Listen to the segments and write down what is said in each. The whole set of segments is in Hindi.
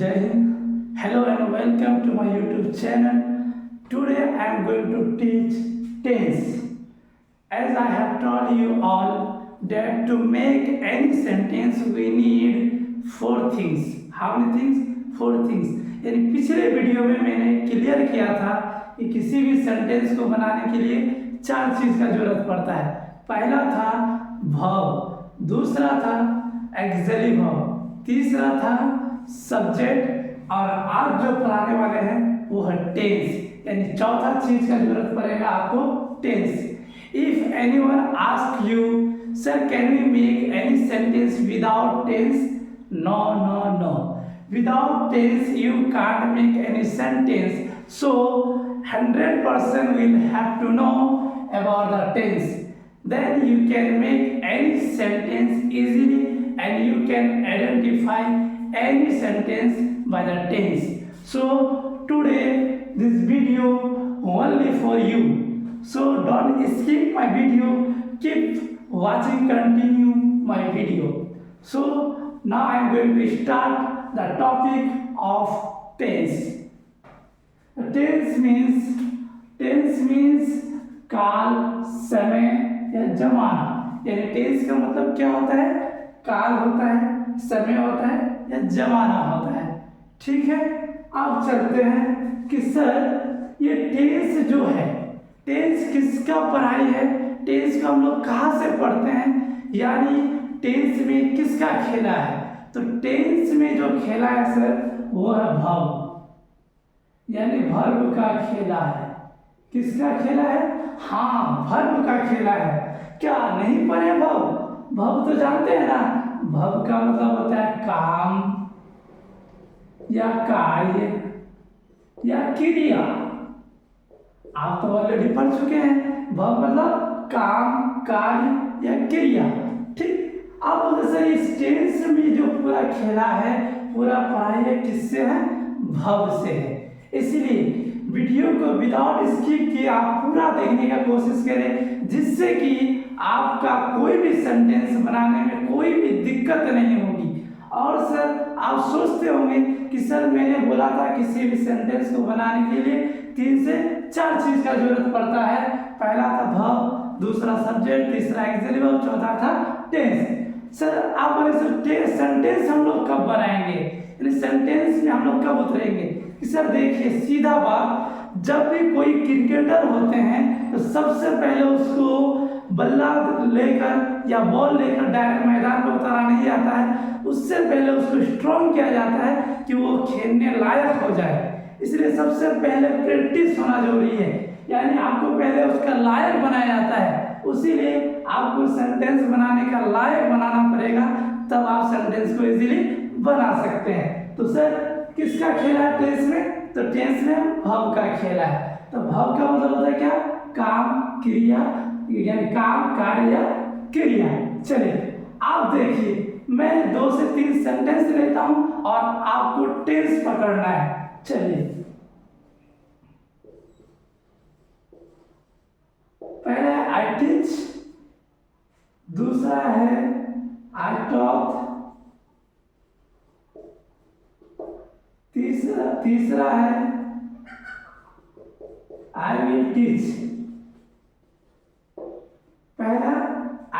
Jai Hind. Hello and welcome to my YouTube channel. Today I am going to teach tense. As I have told you all that to make any sentence we need four things. How many things? Four things. यानी पिछले वीडियो में मैंने क्लियर किया था कि किसी भी सेंटेंस को बनाने के लिए चार चीज का जरूरत पड़ता है। पहला था verb, दूसरा था auxiliary verb, तीसरा था सब्जेक्ट और आज जो पढ़ाने वाले हैं वो है टेंस। यानी चौथा चीज का जरूरत पड़ेगा आपको tense. If anyone ask you sir can we make any sentence without tense, no no no, without tense you can't make any sentence, so 100% will have to know about the tense, then you can make any sentence easily and you can identify any sentence by the tense. So today this video only for you, so don't skip my video, keep watching, continue my video. So now I am going to start the topic of tense. Tense means काल, समय या जमाना। यानी टेंस का मतलब क्या होता है? काल होता है, समय होता है या जमाना होता है। ठीक है, अब चलते हैं कि सर ये टेंस जो है, टेंस किसका पढ़ाई है? टेंस को हम लोग कहाँ से पढ़ते हैं? यानी टेंस में किसका खेला है? तो टेंस में जो खेला है सर वो है वर्ब, यानी वर्ब का खेला है। किसका खेला है? हाँ, वर्ब का खेला है। क्या नहीं पढ़े वर्ब? वर्ब तो जानते हैं ना, वर्ब का मतलब होता है काम या कार्य या क्रिया। आप तो ऑलरेडी पढ़ चुके हैं, वर्ब मतलब काम, कार्य या क्रिया। ठीक, अब सर इस टेंस में जो पूरा खेला है, पूरा पढ़ाई है किससे है? वर्ब से है। इसलिए वीडियो को विदाउट स्किप किए आप पूरा देखने का कोशिश करें, जिससे कि आपका कोई भी सेंटेंस बनाने में कोई भी दिक्कत नहीं होगी। और सर आप सोचते होंगे कि सर मैंने बोला था किसी भी सेंटेंस को बनाने के लिए 3 से 4 चीज का जरूरत पड़ता है। पहला था वर्ब, दूसरा सब्जेक्ट, तीसरा ऑक्सिलरी वर्ब, चौथा था टेंस। सर आप बोले सर सेंटेंस हम लोग कब बनाएंगे, यानी सेंटेंस में हम लोग कब उतरेंगे? कि सर देखिए सीधा बात, जब भी कोई क्रिकेटर होते हैं तो सबसे पहले उसको बल्ला लेकर या बॉल लेकर डायरेक्ट मैदान में उतारा नहीं जाता है। उससे पहले उसको स्ट्रॉन्ग किया जाता है कि वो खेलने लायक हो जाए। इसलिए सबसे पहले प्रैक्टिस होना जरूरी है, यानी आपको पहले उसका लायक बनाया जाता है। उसीलिए आपको सेंटेंस बनाने का लायक बनाना पड़ेगा, तब आप सेंटेंस को इजीली बना सकते हैं। तो सर किसका खेला है टेंस में? तो टेंस में वर्ब का खेला है। तो वर्ब का मतलब होता है क्या? काम, क्रिया, यानी काम, कार्य या क्रिया। चलिए आप देखिए, मैं 2 से 3 सेंटेंस लेता हूं और आपको टेंस पकड़ना है। चलिए, पहला है आई टीच, दूसरा है आई टॉक, तीसरा है आई विल टीच। पहला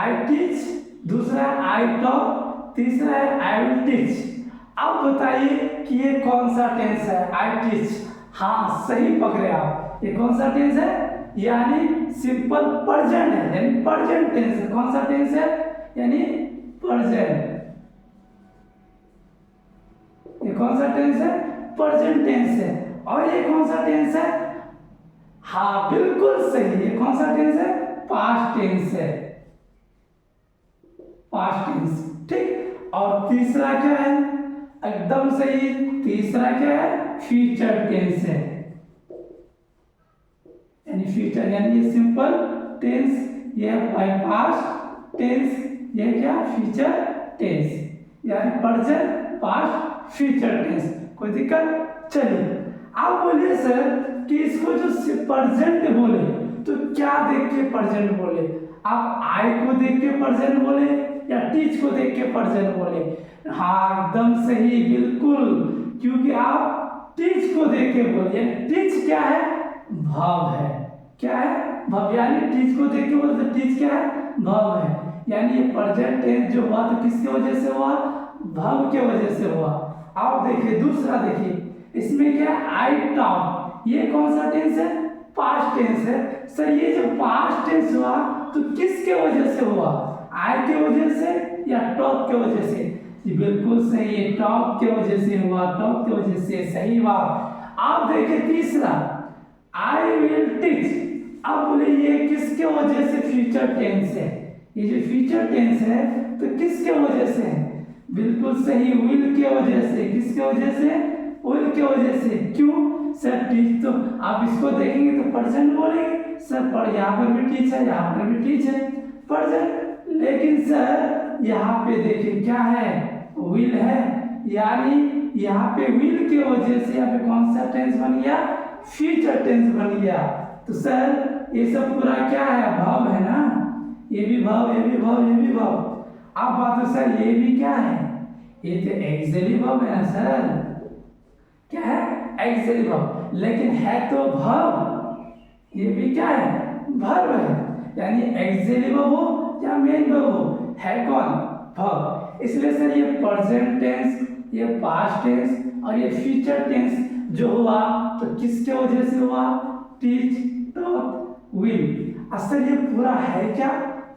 आई टीच, दूसरा आई टॉक, तीसरा है आई विल टीच। अब बताइए कि ये कौन सा टेंस है? I teach. हाँ सही पकड़े आप, ये कौन सा टेंस है? यानी सिंपल प्रेजेंट है, यानी प्रेजेंट टेंस है। कौन सा टेंस है? यानी प्रेजेंट। ये कौन सा टेंस है? प्रेजेंट टेंस है। और ये कौन सा टेंस है? हाँ बिल्कुल सही, ये कौन सा टेंस है? पास्ट टेंस है, पास्ट टेंस। ठीक, और तीसरा क्या है? एकदम सही, तीसरा क्या है? फ्यूचर टेंस है, यानी फ्यूचर, यानी ये सिंपल टेंस, ये पास्ट टेंस, ये क्या? फ्यूचर टेंस, यानी प्रेजेंट, पास्ट, फ्यूचर टेंस। कोई दिक्कत? चलिए आप बोलिए सर कि इसको जो प्रेजेंट बोले तो क्या देख के प्रेजेंट बोले? आप आई को देख के प्रेजेंट बोले या टीच को देख के प्रेजेंट बोले? हाँ एकदम सही, बिल्कुल, क्योंकि टीच को देख के बोल, यानी टीच क्या है, भाव है, क्या है, भाव, यानी टीच को देख के बोल तो टीच क्या है, भाव है, यानी ये प्रेजेंट टेंस जो हुआ तो किसकी वजह से हुआ, भाव के वजह से हुआ। अब देखिए दूसरा, देखिए इसमें क्या है, आई टॉक, ये कौन सा टेंस है, पास्ट टेंस है। सर ये जो पास्ट टेंस हुआ तो किसके वजह से हुआ, आई के वजह से या टॉक के वजह से, ये बिल्कुल सही है, टॉक के वजह से हुआ, टॉक के वजह से, सही बात। आप देखिए तीसरा, आई विल टीच, अब बोले ये किसके वजह से फ्यूचर टेंस है, ये जो फ्यूचर टेंस है तो किसके वजह से है, बिल्कुल सही, विल के वजह से, किसके वजह से, विल के वजह से। क्यों सर, टीच, तो आप इसको देखेंगे तो प्रेजेंट बोलेंगे सर, पर यहाँ पर भी टीच है, यहाँ पर भी टीच है, प्रेजेंट, लेकिन सर यहाँ पे देखिए क्या है, विल है, यानी यहाँ पे विल के वजह से यहाँ पे कौन सा टेंस बन गया, फ्यूचर टेंस बन गया। तो सर ये सब पूरा क्या है, भाव है ना, ये भी भाव, ये भी भाव, ये भी भाव। अब बात है सर ये भी क्या है, ये तो एक्सिलरी वर्ब है ना सर, क्या है, एक्सिलरी वर्ब, लेकिन है तो भाव, ये भी क्या है, वर्ब है, यानी एक्सिलरी वर्ब हो या मेन वर्ब हो, है कौन, भाव। इसलिए सर ये प्रेजेंट टेंस, ये पास्ट टेंस और ये फ्यूचर टेंस जो हुआ तो किसके वजह से हुआ, टीच, टॉक, विल। असल ये पूरा है क्या,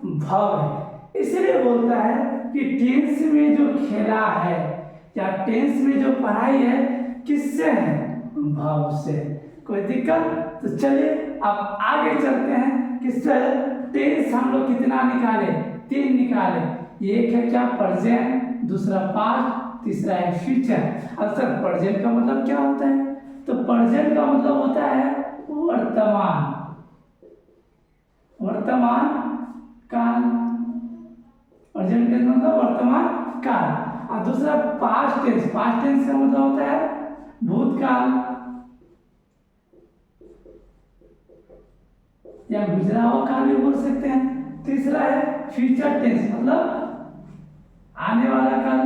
भाव है। इसलिए बोलता है कि टेंस में जो खेला है या टेंस में जो पढ़ाई है किससे है, भाव से। कोई दिक्कत, तो चलिए अब आगे चलते हैं कि सर टेंस हम लोग कितना निकाले, 3 निकाले, एक है क्या, प्रेजेंट, दूसरा पास्ट, तीसरा है फ्यूचर। अब सर प्रेजेंट का मतलब क्या होता है, तो प्रेजेंट का मतलब होता है वर्तमान, वर्तमान काल, प्रेजेंट टेंस मतलब वर्तमान काल। और दूसरा पास्ट टेंस, पास्ट टेंस का मतलब होता है भूतकाल या गुजरा हुआ काल भी बोल सकते हैं। तीसरा है फ्यूचर टेंस, मतलब आने वाला काल,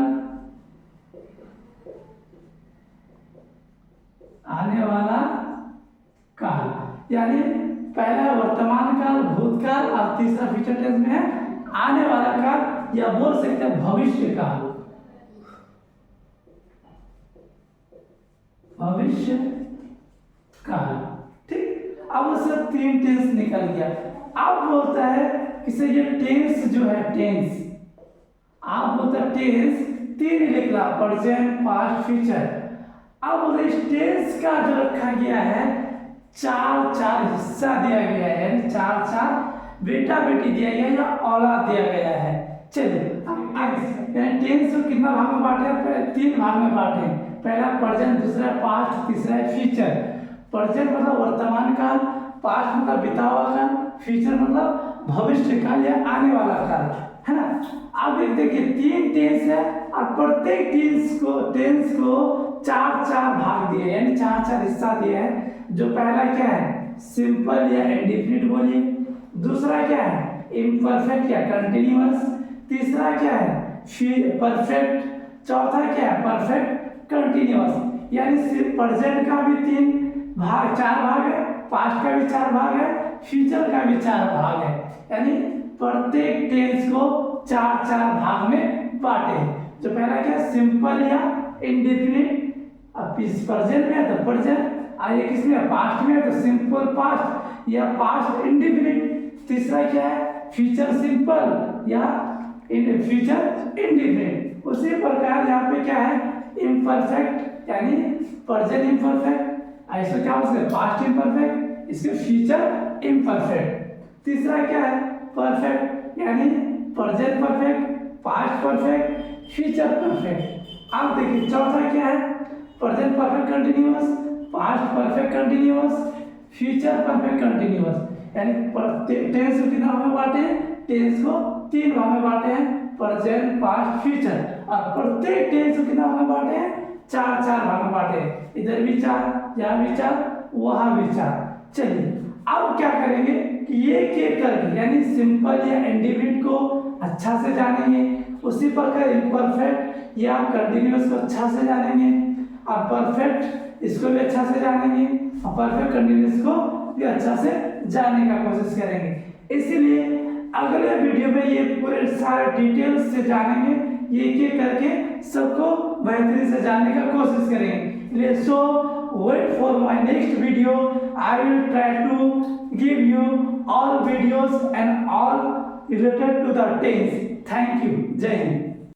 आने वाला काल, यानी पहला वर्तमान काल, भूतकाल और तीसरा फ्यूचर टेंस में है आने वाला काल या बोल सकते हैं भविष्य काल, भविष्य काल। ठीक, अब उससे 3 टेंस निकल गया। अब बोलता है कि सर ये टेंस जो है, टेंस आप बोलता है टेंस 3 लिख रहा, प्रेजेंट, पास्ट, फ्यूचर। अब इस टेंस का जो रखा गया है 4 हिस्सा दिया गया है, यानी 4 बेटा बेटी दिया गया है या औलाद दिया गया है। चलिए टेंस को कितना भाग में बांटे, 3 भाग में बांटे, पहला प्रेजेंट, दूसरा पास्ट, तीसरा फ्यूचर। प्रेजेंट मतलब वर्तमान काल, पास्ट मतलब बीता हुआ काल, फ्यूचर मतलब भविष्य काल या आने वाला काल, है ना। अब एक देखिए 3 टेंस है और प्रत्येक टेंस को 4 भाग दिए, यानी 4 हिस्सा दिए हैं। जो पहला क्या है, सिंपल या इंडेफिनिट बोलिए, दूसरा क्या है, इम्परफेक्ट या कंटिन्यूअस, तीसरा क्या है, परफेक्ट, चौथा क्या है, परफेक्ट कंटिन्यूअस। यानी प्रेजेंट का भी 4 भाग है, पास्ट का भी 4 भाग है, फ्यूचर का भी 4 भाग है, यानी प्रत्येक टेंस को 4 भाग में बांटे। जो पहला क्या है, सिंपल या इंडेफिनिट, अब प्रेजेंट में है तो प्रेजेंट, आइए किसमें, पास्ट में है तो सिंपल पास्ट या पास्ट इंडेफिनिट। तीसरा क्या है, फ्यूचर सिंपल या फ्यूचर इंडेफिनिट। उसी प्रकार यहाँ पे क्या है, इम्परफेक्ट यानी प्रेजेंट इम्परफेक्ट, ऐसा क्या हो, पास्ट इम्परफेक्ट, इसके फ्यूचर इम्परफेक्ट। तीसरा क्या है, परफेक्ट यानी present perfect, past perfect, future perfect. अब देखिए चौथा क्या है, present perfect continuous, past perfect continuous, future perfect continuous. यानी टेंस को कितना भाग में बांटे, टेंस को 3 भाग में बांटे हैं, प्रेजेंट, पास्ट, फ्यूचर। और प्रत्येक टेंस को कितना भाग में बांटे हैं, 4 भाग में बांटे हैं, इधर भी 4, यहाँ भी 4, वहां भी 4। चलिए अब क्या करेंगे कि एक करके, यानी सिंपल या इंडेफिनिट को अच्छा से जानेंगे, उसी प्रकार इम्परफेक्ट या कंटिन्यूअस को अच्छा से जानेंगे, और परफेक्ट इसको भी अच्छा से जानेंगे और परफेक्ट कंटिन्यूअस को भी अच्छा से जानने का कोशिश करेंगे। इसीलिए अगले वीडियो में ये पूरे सारे डिटेल्स से जानेंगे, ये एक करके सबको बेहतरीन से जानने का कोशिश करेंगे। सो wait for my next video. I will try to give you all videos and all related to the tense. Thank you. Jai Hind.